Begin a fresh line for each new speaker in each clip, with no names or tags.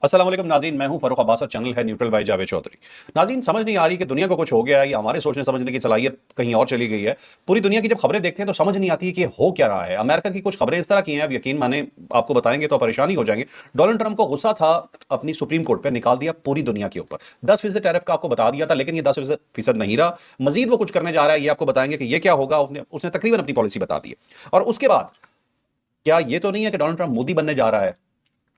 अस्सलाम वालेकुम नाज़रीन, मैं हूं फरूख अब्बास और चैनल है न्यूट्रल बाय जावेद चौधरी। नाज़रीन, समझ नहीं आ रही कि दुनिया को कुछ हो गया है या हमारे सोचने समझने की सलाहियत कहीं और चली गई है। पूरी दुनिया की जब खबरें देखते हैं तो समझ नहीं आती है कि हो क्या रहा है। अमेरिका की कुछ खबरें इस तरह की हैं, अब यकीन माने आपको बताएंगे तो परेशानी हो जाएंगे। डोनाल्ड ट्रंप को गुस्सा था, अपनी सुप्रीम कोर्ट पर निकाल दिया पूरी दुनिया के ऊपर। 10% टैरिफ का आपको बता दिया था, लेकिन ये 10% नहीं रहा, मजीद वो कुछ करने जा रहा है। ये आपको बताएंगे कि ये क्या होगा। उसने तकरीबन अपनी पॉलिसी बता दी है। और उसके बाद क्या ये तो नहीं है कि डोनाल्ड ट्रंप मोदी बनने जा रहा है?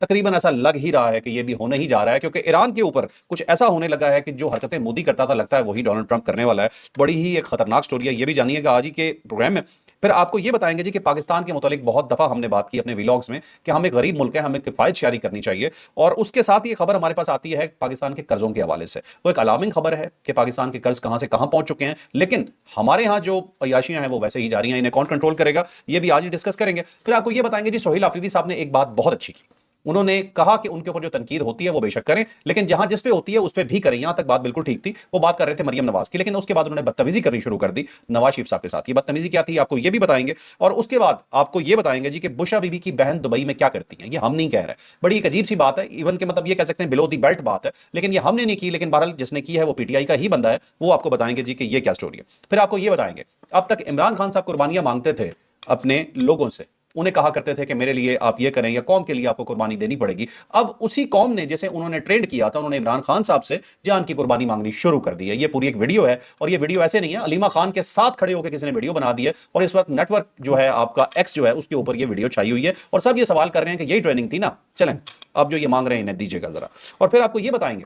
तकरीबन ऐसा लग ही रहा है कि ये भी होने ही जा रहा है, क्योंकि ईरान के ऊपर कुछ ऐसा होने लगा है कि जो हरकतें मोदी करता था, लगता है वही डोनाल्ड ट्रंप करने वाला है। बड़ी ही एक खतरनाक स्टोरी है, ये भी जानिएगा आज ही के प्रोग्राम में। फिर आपको ये बताएंगे जी कि पाकिस्तान के मुतालिक बहुत दफा हमने बात की अपने व्लॉग्स में कि हम एक गरीब मुल्क है, हमें किफायत शारी करनी चाहिए। और उसके साथ ये खबर हमारे पास आती है पाकिस्तान के कर्जों के हवाले से। वो एक अलार्मिंग खबर है कि पाकिस्तान के कर्ज कहां से कहां पहुंच चुके हैं, लेकिन हमारे यहां जो अयाशियां हैं वो वैसे ही जारी हैं। इन्हें कौन कंट्रोल करेगा, ये भी आज ही डिस्कस करेंगे। फिर आपको ये बताएंगे जी, सोहेल आफरीदी साहब ने एक बात बहुत अच्छी की। उन्होंने कहा कि उनके ऊपर जो तनकीद होती है वो बेशक करें, लेकिन जहां जिस पे होती है उस पे भी करें। यहां तक बात बिल्कुल ठीक थी। वो बात कर रहे थे मरियम नवाज की, लेकिन उसके बाद उन्होंने बदतमीजी करनी शुरू कर दी नवाज शरीफ साहब के साथ। ये बदतमीजी क्या थी आपको ये भी बताएंगे। और उसके बाद आपको ये बताएंगे जी कि बुशा बीबी की बहन दुबई में क्या करती है। ये हम नहीं कह रहे, बड़ी एक अजीब सी बात है, इवन के मतलब ये कह सकते हैं बिलो दी बेल्ट बात है, लेकिन ये हमने नहीं की। लेकिन बहरहाल जिसने की है वो पीटीआई का ही बंदा है। वो आपको बताएंगे जी कि ये क्या स्टोरी है। फिर आपको ये बताएंगे, अब तक इमरान खान साहब कुर्बानियां मांगते थे अपने लोगों से। उन्हें कहा करते थे कि मेरे लिए आप ये करें या कौम के लिए आपको कुर्बानी देनी पड़ेगी। अब उसी कौम ने, जैसे उन्होंने ट्रेंड किया था, उन्होंने इमरान खान साहब से जान की कुर्बानी मांगनी शुरू कर दी है। ये पूरी एक वीडियो है, और ये वीडियो ऐसे नहीं है, अलीमा खान के साथ खड़े होकर किसी ने वीडियो बना दी है। और इस वक्त नेटवर्क जो है आपका एक्स जो है उसके ऊपर ये वीडियो छाई हुई है, और सब ये सवाल कर रहे हैं कि यही ट्रेनिंग थी ना, चलें अब जो ये मांग रहे हैं इन्हें दीजिएगा जरा। और फिर आपको ये बताएंगे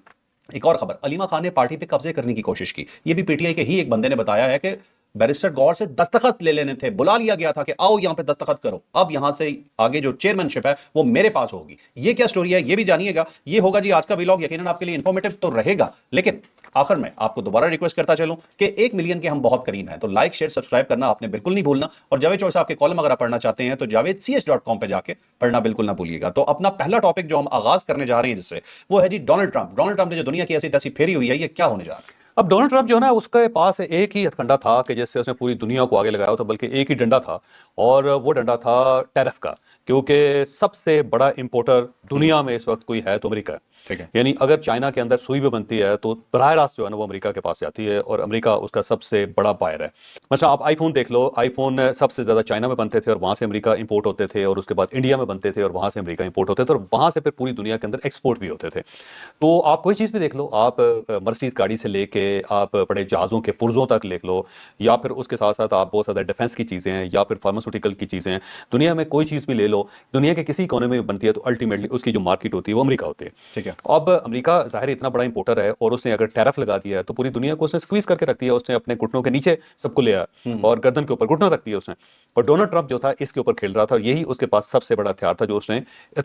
एक और खबर, अलीमा खान ने पार्टी पे कब्जे करने की कोशिश की। ये भी पीटीआई के ही एक बंदे ने बताया है कि बैरिस्टर गौर से दस्तखत ले लेने थे, बुला लिया गया था कि आओ यहां पे दस्तखत करो, अब यहां से आगे जो चेयरमैनशिप है वो मेरे पास होगी। ये क्या स्टोरी है ये भी जानिएगा। ये होगा जी आज का व्लॉग, यकीनन आपके लिए इंफॉर्मेटिव तो रहेगा। लेकिन आखिर में आपको दोबारा रिक्वेस्ट करता चलूं कि 1 मिलियन के हम बहुत करीब हैं, तो लाइक शेयर सब्सक्राइब करना आपने बिल्कुल नहीं भूलना। और जावेद चौधरी साहब के कॉलम अगर आप पढ़ना चाहते हैं तो JavedCH.com पे जाके पढ़ना बिल्कुल ना भूलिएगा। तो अपना पहला टॉपिक जो हम आगाज करने जा रहे हैं जिससे, वो है जी डोनाल्ड ट्रंप। डोनाल्ड ट्रंप ने जो दुनिया की ऐसी तैसी फेरी हुई है, ये क्या होने जा रहा है?
अब डोनाल्ड ट्रंप जो है ना, उसके पास एक ही हथकंडा था कि जिससे उसने पूरी दुनिया को आगे लगाया था, बल्कि एक ही डंडा था, और वो डंडा था टैरिफ का। क्योंकि सबसे बड़ा इंपोर्टर दुनिया में इस वक्त कोई है तो अमेरिका है।
ठीक है।
यानी अगर चाइना के अंदर सुई भी बनती है तो बराह रास्त जो है ना वो अमेरिका के पास जाती है, और अमेरिका उसका सबसे बड़ा बायर है। मतलब आप आईफोन देख लो, आईफोन सबसे ज्यादा चाइना में बनते थे और वहां से अमेरिका इंपोर्ट होते थे, और उसके बाद इंडिया में बनते थे और वहां से अमेरिका इंपोर्ट होते थे, और वहां से फिर पूरी दुनिया के अंदर एक्सपोर्ट भी होते थे। तो आप कोई चीज़ भी देख लो, आप मर्सिडीज गाड़ी से लेके आप बड़े जहाज़ों के पुर्जों तक देख लो, या फिर उसके साथ साथ आप बहुत ज़्यादा डिफेंस की चीज़ें हैं, या फिर फार्मास्यूटिकल की चीज़ें हैं। दुनिया में कोई चीज़ भी ले लो, दुनिया के किसी कोने में बनती है तो अल्टीमेटली उसकी जो मार्केट होती है वो अमेरिका होती है।
ठीक है।
अब अमेरिका जाहिर इतना बड़ा इंपोर्टर है, और उसने अगर टैरिफ लगा दिया है तो पूरी दुनिया को उसने स्क्वीज करके रख दिया। उसने अपने घुटनों के नीचे सबको लिया और गर्दन के ऊपर घुटना रख दिया उसने। और डोनाल्ड ट्रंप जो था इसके ऊपर खेल रहा था, और यही उसके पास सबसे बड़ा हथियार था जो उसने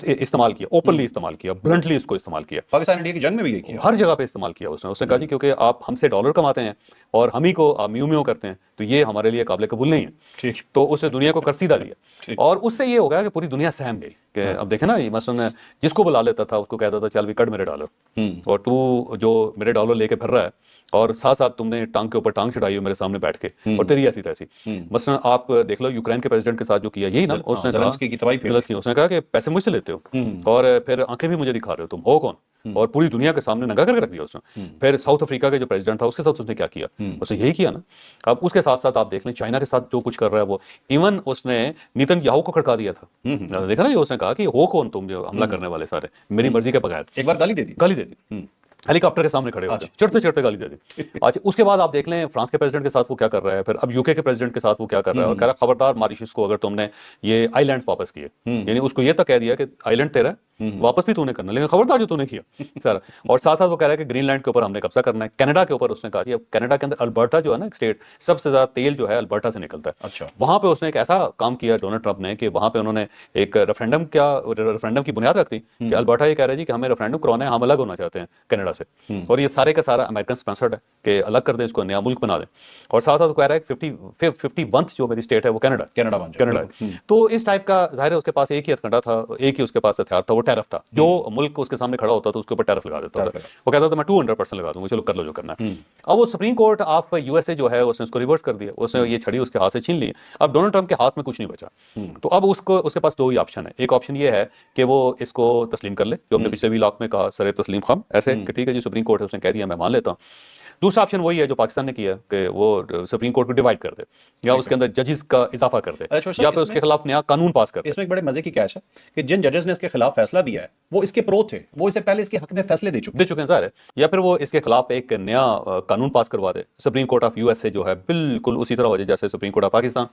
इस्तेमाल किया, ओपनली इस्तेमाल किया, ब्लंटली उसको इस्तेमाल किया।
पाकिस्तान इंडिया की जंग में भी ये किया,
हर जगह पे इस्तेमाल किया उसने कहा जी क्योंकि आप हमसे डॉलर कमाते हैं और हम ही को आप म्यू म्यू करते हैं, तो ये हमारे लिए काबिल कबूल नहीं है।
ठीक।
तो उसने दुनिया को कर्सीदा दिया, और उससे ये हो गया कि पूरी दुनिया सहम गई कि अब देखे ना, ये मसलन जिसको बुला लेता था उसको कहता था चल भी कट मेरे डॉलर, और तू जो मेरे डॉलर लेके फिर रहा है और साथ साथ तुमने टांग के ऊपर टांग चढ़ाई हो मेरे सामने बैठ के, और तेरी ऐसी तैसी। मसलन आप देख लो यूक्रेन के प्रेसिडेंट के साथ जो किया, यही ना उसने उसने कहा कि पैसे मुझसे लेते हो और फिर आंखें भी मुझे दिखा रहे हो, तुम हो कौन, और पूरी दुनिया के सामने नंगा करके रख दिया उसने। फिर साउथ अफ्रीका के जो प्रेसिडेंट था उसके साथ उसने क्या किया, उसने यही किया ना। अब उसके साथ साथ आप देख लें चाइना के साथ जो कुछ कर रहा है वो, इवन उसने नेतन्याहू को खड़का दिया था। देखा ना, ये उसने कहा कि हो कौन तुम जो हमला करने वाले, सारे मेरी मर्जी के बगैर।
एक बार गाली दे दी,
हेलीकॉप्टर के सामने खड़े हो गए, चढ़ते चढ़ते गाली दे दी। अच्छा, उसके बाद आप देख लें फ्रांस के प्रेसिडेंट के साथ वो क्या कर रहा है, फिर अब यूके के प्रेसिडेंट के साथ वो क्या कर रहा है, और कह रहा खबरदार मॉरिशस को अगर तुमने ये आइलैंड वापस किए, यानी उसको ये तक कह दिया कि आइलैंड तेरा वापस भी तूने करना, लेकिन खबरदार जो तूने किया सारा। और साथ साथ वो कह रहा है कि ग्रीनलैंड के ऊपर हमने कब्जा करना है। कनाडा के ऊपर उसने कहा कि अब कनाडा के अंदर अल्बर्टा जो है ना एक स्टेट, सबसे ज्यादा तेल जो है अल्बर्टा से निकलता है।
अच्छा।
वहां पे उसने एक ऐसा काम किया डोनाल्ड ट्रंप ने कि वहां पे उन्होंने एक रेफरेंडम की बुनियाद रख दी कि अल्बर्टा ये कह रहा है जी कि हमें रेफरेंडम करवाना है, हम अलग होना चाहते हैं कनाडा से, और ये सारे का सारा अमेरिकन स्पॉन्सर्ड है कि अलग कर दें, इसको नया मुल्क बना दें। और साथ साथ वो कह रहा है कि 51th जो मेरी स्टेट है वो कनाडा
कनाडा
है। तो इस टाइप का जाहिर है उसके पास एक ही हथकंडा था, एक ही उसके पास हथियार था, वो टैरिफ था, जो मुल्क उसके सामने खड़ा होता था उसके ऊपर टैरिफ लगा देता था। वो कहता था मैं 200% लगा दूंगा, चलो कर लो जो करना है। अब वो सुप्रीम कोर्ट ऑफ यूएसए जो है उसने उसको रिवर्स कर दिया, उसने ये छड़ी उसके हाथ से छीन ली। अब डोनाल्ड ट्रंप के हाथ में कुछ नहीं बचा। तो अब उसको उसके पास दो ही ऑप्शन है। एक ऑप्शन ये है कि वो इसको तस्लीम कर ले, जो हमने पिछले व्लॉग में कहा, सरे तस्लीम खाम, ऐसे कि ठीक है जी सुप्रीम कोर्ट है उसने कह दिया मैं मान लेता हूँ। दूसरा ऑप्शन वही है जो पाकिस्तान ने किया कि वो सुप्रीम कोर्ट को डिवाइड कर दे, या उसके अंदर जजेस का इजाफा कर दे,
अच्छा,
या फिर उसके खिलाफ नया कानून पास कर दे।
इसमें एक बड़े मजे की कैच है कि जिन जजेस ने इसके खिलाफ फैसला दिया है वो इसके प्रो थे, वो इससे पहले इसके हक में फैसले दे चुके
हैं सारे, या फिर वो इसके खिलाफ एक नया कानून पास करवा दे। सुप्रीम कोर्ट ऑफ यूएसए जो है बिल्कुल उसी तरह हो जाए जैसे सुप्रीम कोर्ट ऑफ पाकिस्तान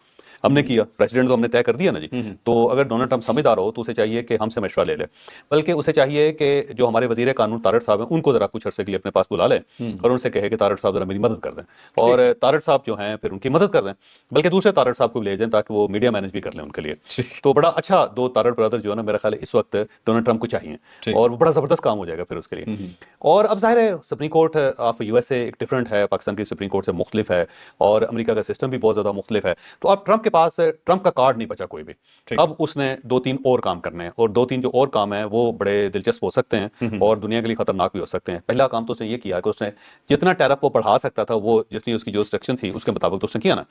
हमने किया। प्रेसिडेंट तो हमने तय कर दिया ना जी। तो अगर डोनाल्ड ट्रंप समझदार हो तो उसे चाहिए कि हमसे मशवरा ले ले, बल्कि उसे चाहिए कि जो हमारे वजीर कानून तारड़ साहब हैं उनको जरा कुछ अरसे के लिए अपने पास बुला ले और उनसे कहे कि तारड़ साहब जरा मेरी मदद कर दें, और तारड़ साहब जो हैं फिर उनकी मदद कर दें, बल्कि दूसरे तारड़ साहब को भी ले जाएं ताकि वो मीडिया मैनेज भी कर लें उनके लिए। तो बड़ा अच्छा दो तारड़ ब्रदर जो है ना मेरा ख्याल है इस वक्त डोनाल्ड ट्रंप को चाहिए, और वो बड़ा जबरदस्त काम हो जाएगा फिर उसके लिए। और अब जाहिर है सुप्रीम कोर्ट ऑफ यूएसए एक डिफरेंट है, पाकिस्तान की सुप्रीम कोर्ट से मुख्तलिफ है, और अमेरिका का सिस्टम भी बहुत ज्यादा मुख्तलिफ है। तो अब ट्रंप के पास ट्रंप का कार्ड नहीं बचा कोई भी। अब उसने 2-3 और काम करने हैं, और 2-3 जो और काम है वो बड़े दिलचस्प हो सकते हैं और दुनिया के लिए खतरनाक भी हो सकते हैं। पहला काम तो उसने ये किया कि उसने जितना टैरिफ वो बढ़ा सकता था, वो जितनी उसकी जो रिस्ट्रिक्शन थी उसके मुताबिक तो उसने किया ना।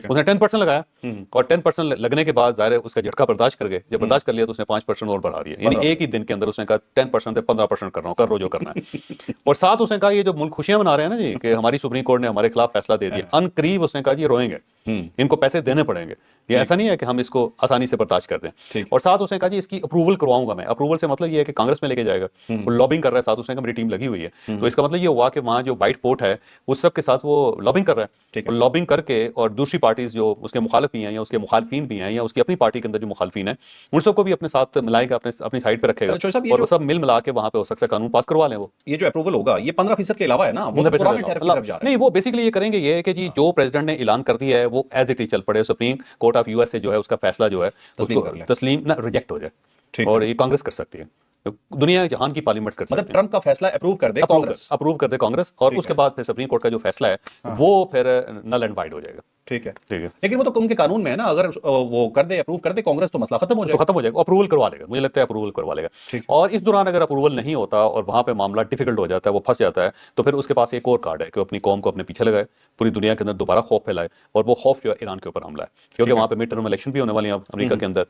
उसने 10% लगाया, और 10% लगने के बाद जाहिर है उसका झटका बर्दाश्त कर गए। जब बर्दाश्त कर लिया तो उसने 5% और बढ़ा दिया, यानी एक ही दिन के अंदर उसने कहा 10% से 15% कर रहा हूँ, कर रो जो करना है। और साथ उसने कहा ये जो मुल्क खुशियां मना रहे हैं ना जी कि हमारी सुप्रीम कोर्ट ने हमारे खिलाफ फैसला दे दिया, अनकरीब उसने कहा जी रोएंगे, इनको पैसे देने पड़ेंगे, ये ऐसा नहीं है कि हम इसको आसानी से बर्दाश्त कर दें। और साथ उसने कहा जी इसकी अप्रूवल करवाऊंगा मैं। अप्रूवल से मतलब ये है कि कांग्रेस में लेके जाएगा, वो लॉबिंग कर रहा है, साथ उसने कहा मेरी टीम लगी हुई है। तो इसका मतलब ये हुआ कि वहां जो वाइट फोर्ट है उस सब के साथ वो लॉबिंग कर रहा है, और लॉबिंग करके और दूसरी पार्टीज जो उसके मुखालिफ भी हैं या उसके मुखालिफिन भी हैं या उसकी अपनी पार्टी के अंदर जो मुखालिफिन है उन सबको भी अपने साथ मिलाएगा, अपनी साइड पे रखेगा, और वो सब मिल मिला के वहां पे हो सकता है कानून पास करवा लें। वो
ये जो अप्रूवल होगा ये 15% के अलावा है ना, वो तो पुराने टैरिफ की तरफ जा रहा है।
नहीं, वो बेसिकली ये करेंगे ये कि जी जो प्रेसिडेंट ने ऐलान कर दिया है वो एज इट इज चल पड़े, सुप्रीम कोर्ट ऑफ यूएसए जो है उसका फैसला जो है उसको तस्लीम ना रिजेक्ट हो जाए, और ये कांग्रेस कर सकती है, दुनिया जहान की पार्लियामेंट्स कर सकती है।
मतलब ट्रंप का फैसला अप्रूव कर दे कांग्रेस,
और उसके बाद फिर सुप्रीम कोर्ट का जो फैसला है वो फिर नल एंड वाइड हो जाएगा।
ठीक है। लेकिन वो तो उनके कानून में है ना, अगर वो कर दे, अप्रूव कर दे कांग्रेस, तो मसला खत्म हो जाएगा।
खत्म हो जाएगा, अप्रूवल करवा लेगा, मुझे लगता है अप्रूवल करवा लेगा। और इस दौरान अगर अप्रूवल नहीं होता और वहां पे मामला डिफिकल्ट हो जाता है, वो फंस जाता है, तो फिर उसके पास एक और कार्ड है कि अपनी कौम को अपने पीछे लगाए, पूरी दुनिया के अंदर दोबारा खौफ फैलाए, और वो खौफ जो है ईरान के ऊपर हमला है, क्योंकि वहां पे मिड टर्म इलेक्शन भी होने वाली है अमेरिका के अंदर,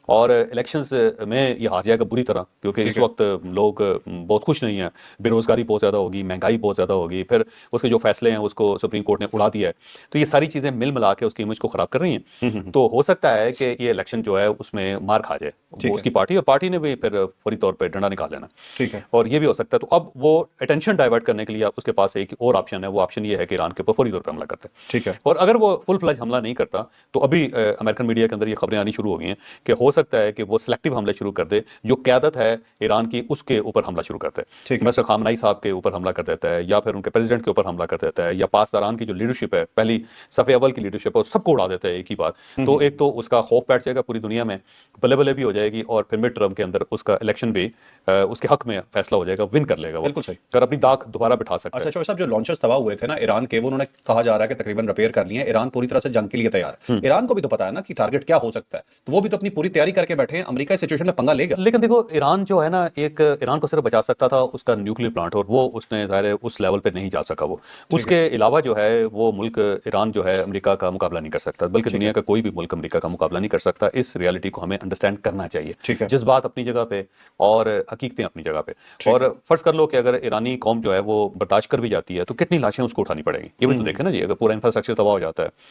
और इलेक्शंस में ये हार जाएगा बुरी तरह, क्योंकि इस वक्त लोग बहुत खुश नहीं है, बेरोजगारी बहुत ज्यादा होगी, महंगाई बहुत ज्यादा होगी, फिर उसके जो फैसले हैं उसको सुप्रीम कोर्ट ने उड़ा दिया है। तो ये सारी चीजें मिल मिला के उसकी इमेज को खराब कर रही हैं। तो हो सकता है कि ये इलेक्शन जो है उसमें मार खा जाए वो उसकी पार्टी, और पार्टी ने भी फिर फौरी तौर पर डंडा निकाल लेना।
ठीक है।
और ये भी हो सकता है। तो अब वो अटेंशन डाइवर्ट करने के लिए उसके पास एक और ऑप्शन है, वो ऑप्शन ये है कि ईरान के ऊपर फौरी तौर पर हमला करते हैं।
ठीक है।
और अगर वो फुल फ्लैज हमला नहीं करता तो अभी अमेरिकन मीडिया के अंदर ये खबरें आनी शुरू हो गई हैं कि हो सकता है कि वो सिलेक्टिव हमले शुरू कर दे, जो क़यादत है ईरान की उसके ऊपर हमला शुरू करते हैं, मिस्टर खामनाई साहब के ऊपर हमला कर देता है, या फिर उनके प्रेसिडेंट के ऊपर हमला कर देता है, या पासदारान की जो लीडरशिप है, पहली सफ़े अव्वल की लीडरशिप है, सबको उड़ा देता है एक ही बार। तो एक तो उसका खौफ बैठ जाएगा पूरी दुनिया में, बल्ले बल्ले भी हो जाएगी, और फिर मिड टर्म के अंदर उसका इलेक्शन भी उसके हक में फैसला हो जाएगा, विन कर लेगा वो,
बिल्कुल सही,
कर अपनी दाग दोबारा बिठा सकता है।
अच्छा चौधरी साहब, जो लॉन्चर्स तबाह हुए थे ना ईरान के, वो उन्होंने कहा जा रहा है कि तकरीबन रिपेयर कर लिए हैं, ईरान पूरी तरह से जंग के लिए तैयार है। ईरान को भी तो पता है ना कि टारगेट क्या हो सकता है, तो वो भी तो अपनी पूरी तैयारी करके बैठे हैं, अमेरिका इस सिचुएशन में पंगा लेगा।
लेकिन देखो ईरान जो है ना, एक ईरान को सिर्फ बचा सकता था उसका न्यूक्लियर प्लांट, और वो उसने ज़ाहिर है उस लेवल पे नहीं जा सका। वो उसके अलावा जो है वो मुल्क ईरान जो है अमेरिका का मुकाबला नहीं कर सकता, बल्कि दुनिया का कोई भी मुल्क अमेरिका का मुकाबला नहीं कर सकता। इस रियलिटी को हमें अंडरस्टैंड करना चाहिए, जज्बात अपनी जगह पे और हकीकतें अपनी जगह पे। और फर्ज कर लो कि अगर ईरानी कौम जो है वो बर्दाश्त कर भी जाती है तो कितनी लाशें उसको उठानी पड़ेंगी, ये भी तो देखें ना जी, अगर पूरा इंफ्रास्ट्रक्चर तबाह हो जाता है।